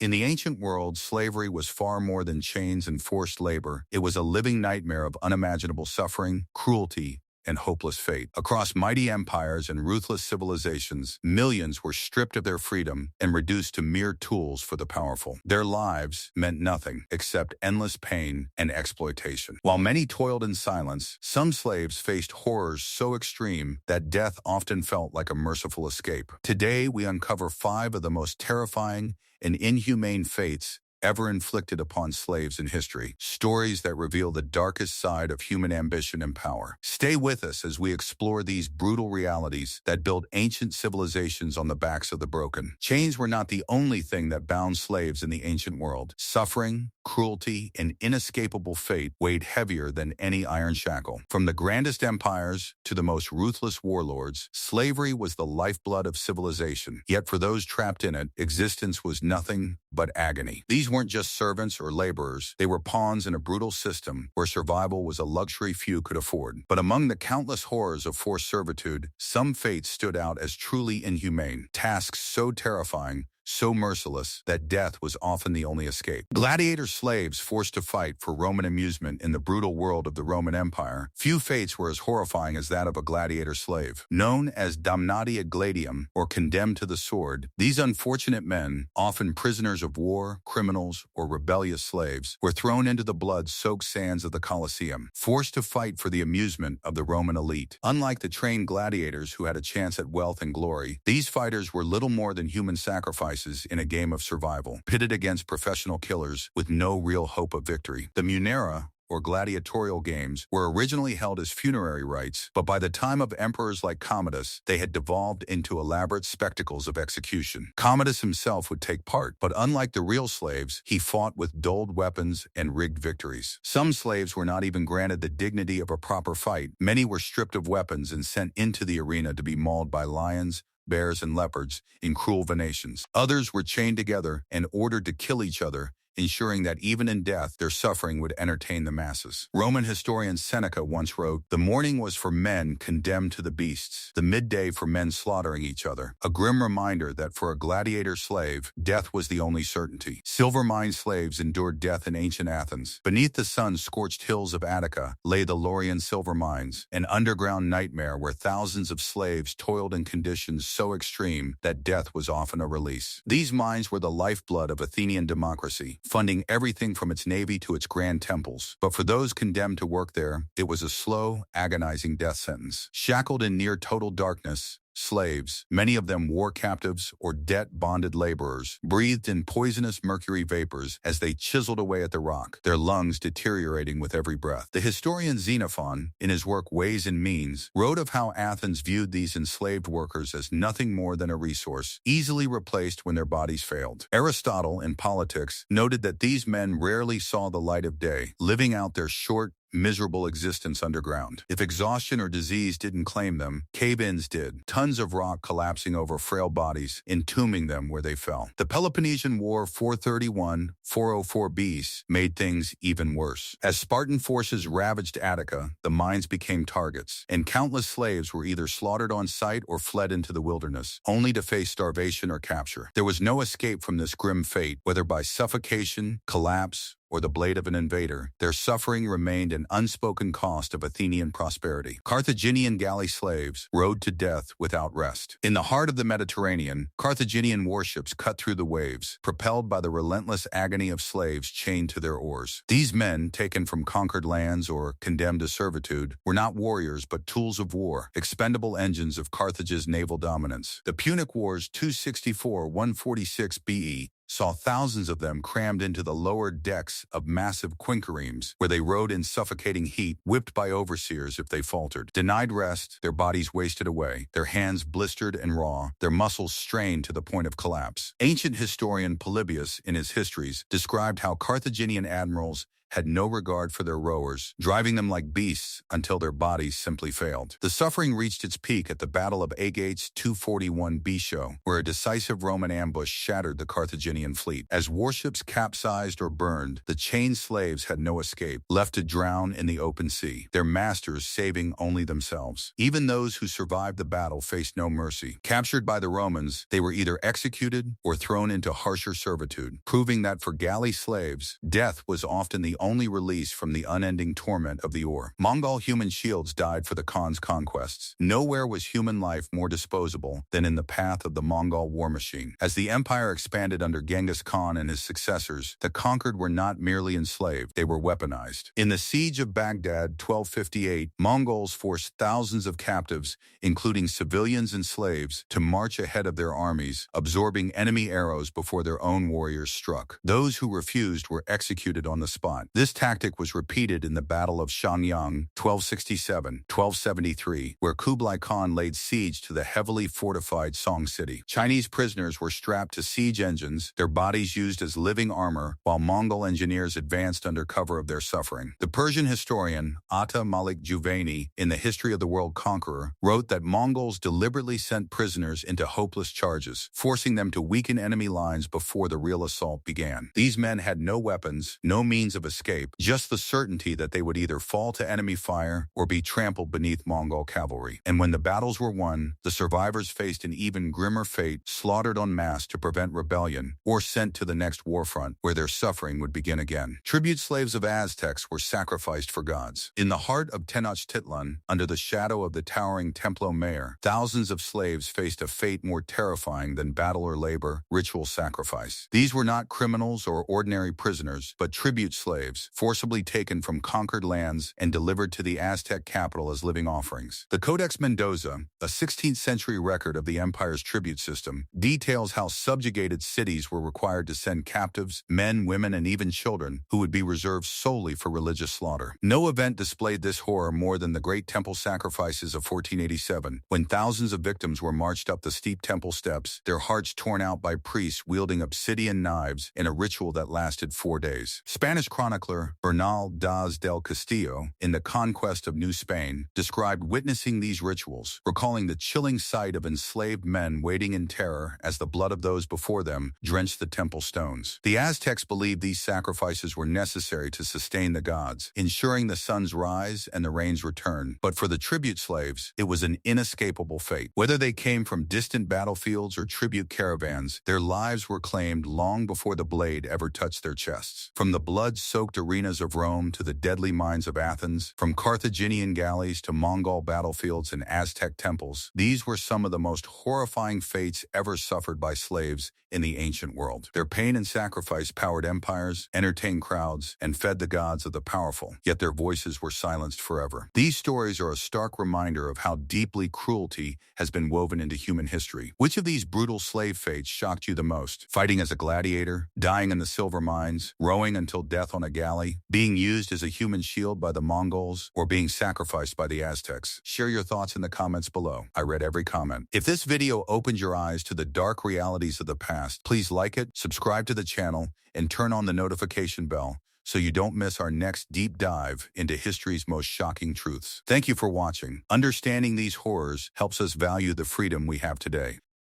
In the ancient world, slavery was far more than chains and forced labor. It was a living nightmare of unimaginable suffering, cruelty, and hopeless fate. Across mighty empires and ruthless civilizations, millions were stripped of their freedom and reduced to mere tools for the powerful. Their lives meant nothing except endless pain and exploitation. While many toiled in silence, some slaves faced horrors so extreme that death often felt like a merciful escape. Today, we uncover 5 of the most terrifying and inhumane fates ever inflicted upon slaves in history, stories that reveal the darkest side of human ambition and power. Stay with us as we explore these brutal realities that built ancient civilizations on the backs of the broken. Chains were not the only thing that bound slaves in the ancient world. Suffering, cruelty, and inescapable fate weighed heavier than any iron shackle. From the grandest empires to the most ruthless warlords, slavery was the lifeblood of civilization. Yet for those trapped in it, existence was nothing but agony. These weren't just servants or laborers. They were pawns in a brutal system where survival was a luxury few could afford. But among the countless horrors of forced servitude, some fates stood out as truly inhumane. Tasks so terrifying, so merciless, that death was often the only escape. Gladiator slaves forced to fight for Roman amusement in the brutal world of the Roman Empire. Few fates were as horrifying as that of a gladiator slave. Known as damnati ad gladium, or condemned to the sword, these unfortunate men, often prisoners of war, criminals, or rebellious slaves, were thrown into the blood-soaked sands of the Colosseum, forced to fight for the amusement of the Roman elite. Unlike the trained gladiators who had a chance at wealth and glory, these fighters were little more than human sacrifices in a game of survival, pitted against professional killers with no real hope of victory. The Munera, or gladiatorial games, were originally held as funerary rites, but by the time of emperors like Commodus, they had devolved into elaborate spectacles of execution. Commodus himself would take part, but unlike the real slaves, he fought with dulled weapons and rigged victories. Some slaves were not even granted the dignity of a proper fight. Many were stripped of weapons and sent into the arena to be mauled by lions, bears, and leopards in cruel venations. Others were chained together and ordered to kill each other, ensuring that even in death, their suffering would entertain the masses. Roman historian Seneca once wrote, "The morning was for men condemned to the beasts, the midday for men slaughtering each other," a grim reminder that for a gladiator slave, death was the only certainty. Silver mine slaves endured death in ancient Athens. Beneath the sun-scorched hills of Attica lay the Laurian silver mines, an underground nightmare where thousands of slaves toiled in conditions so extreme that death was often a release. These mines were the lifeblood of Athenian democracy, funding everything from its navy to its grand temples. But for those condemned to work there, it was a slow, agonizing death sentence. Shackled in near-total darkness, slaves, many of them war captives or debt-bonded laborers, breathed in poisonous mercury vapors as they chiseled away at the rock, their lungs deteriorating with every breath. The historian Xenophon, in his work Ways and Means, wrote of how Athens viewed these enslaved workers as nothing more than a resource, easily replaced when their bodies failed. Aristotle, in Politics, noted that these men rarely saw the light of day, living out their short, miserable existence underground. If exhaustion or disease didn't claim them, cave-ins did. Tons of rock collapsing over frail bodies, entombing them where they fell. The Peloponnesian War 431-404 BC made things even worse. As Spartan forces ravaged Attica, the mines became targets, and countless slaves were either slaughtered on site or fled into the wilderness, only to face starvation or capture. There was no escape from this grim fate, whether by suffocation, collapse, or the blade of an invader. Their suffering remained an unspoken cost of Athenian prosperity. Carthaginian galley slaves rode to death without rest. In the heart of the Mediterranean, Carthaginian warships cut through the waves, propelled by the relentless agony of slaves chained to their oars. These men, taken from conquered lands or condemned to servitude, were not warriors but tools of war, expendable engines of Carthage's naval dominance. The Punic Wars 264-146 BE saw thousands of them crammed into the lower decks of massive quinqueremes, where they rode in suffocating heat, whipped by overseers if they faltered. Denied rest, their bodies wasted away, their hands blistered and raw, their muscles strained to the point of collapse. Ancient historian Polybius, in his histories, described how Carthaginian admirals had no regard for their rowers, driving them like beasts until their bodies simply failed. The suffering reached its peak at the Battle of Agates 241 BC, where a decisive Roman ambush shattered the Carthaginian fleet. As warships capsized or burned, the chained slaves had no escape, left to drown in the open sea, their masters saving only themselves. Even those who survived the battle faced no mercy. Captured by the Romans, they were either executed or thrown into harsher servitude, proving that for galley slaves, death was often the only release from the unending torment of the oar. Mongol human shields died for the Khan's conquests. Nowhere was human life more disposable than in the path of the Mongol war machine. As the empire expanded under Genghis Khan and his successors, the conquered were not merely enslaved, they were weaponized. In the siege of Baghdad 1258, Mongols forced thousands of captives, including civilians and slaves, to march ahead of their armies, absorbing enemy arrows before their own warriors struck. Those who refused were executed on the spot. This tactic was repeated in the Battle of Shenyang 1267-1273, where Kublai Khan laid siege to the heavily fortified Song city. Chinese prisoners were strapped to siege engines, their bodies used as living armor, while Mongol engineers advanced under cover of their suffering. The Persian historian Atta Malik Juvayni, in The History of the World Conqueror, wrote that Mongols deliberately sent prisoners into hopeless charges, forcing them to weaken enemy lines before the real assault began. These men had no weapons, no means of escape, just the certainty that they would either fall to enemy fire or be trampled beneath Mongol cavalry. And when the battles were won, the survivors faced an even grimmer fate, slaughtered en masse to prevent rebellion, or sent to the next warfront, where their suffering would begin again. Tribute slaves of Aztecs were sacrificed for gods. In the heart of Tenochtitlan, under the shadow of the towering Templo Mayor, thousands of slaves faced a fate more terrifying than battle or labor, ritual sacrifice. These were not criminals or ordinary prisoners, but tribute slaves, forcibly taken from conquered lands and delivered to the Aztec capital as living offerings. The Codex Mendoza, a 16th century record of the empire's tribute system, details how subjugated cities were required to send captives, men, women, and even children, who would be reserved solely for religious slaughter. No event displayed this horror more than the Great Temple Sacrifices of 1487, when thousands of victims were marched up the steep temple steps, their hearts torn out by priests wielding obsidian knives in a ritual that lasted 4 days. Spanish chronicler Bernal Diaz del Castillo, in The Conquest of New Spain, described witnessing these rituals, recalling the chilling sight of enslaved men waiting in terror as the blood of those before them drenched the temple stones. The Aztecs believed these sacrifices were necessary to sustain the gods, ensuring the sun's rise and the rain's return. But for the tribute slaves, it was an inescapable fate. Whether they came from distant battlefields or tribute caravans, their lives were claimed long before the blade ever touched their chests. From the blood-soaked arenas of Rome to the deadly mines of Athens, from Carthaginian galleys to Mongol battlefields and Aztec temples, these were some of the most horrifying fates ever suffered by slaves in the ancient world. Their pain and sacrifice powered empires, entertained crowds, and fed the gods of the powerful, yet their voices were silenced forever. These stories are a stark reminder of how deeply cruelty has been woven into human history. Which of these brutal slave fates shocked you the most? Fighting as a gladiator, dying in the silver mines, rowing until death on a galley, being used as a human shield by the Mongols, or being sacrificed by the Aztecs? Share your thoughts in the comments below. I read every comment. If this video opened your eyes to the dark realities of the past, please like it, subscribe to the channel, and turn on the notification bell so you don't miss our next deep dive into history's most shocking truths. Thank you for watching. Understanding these horrors helps us value the freedom we have today.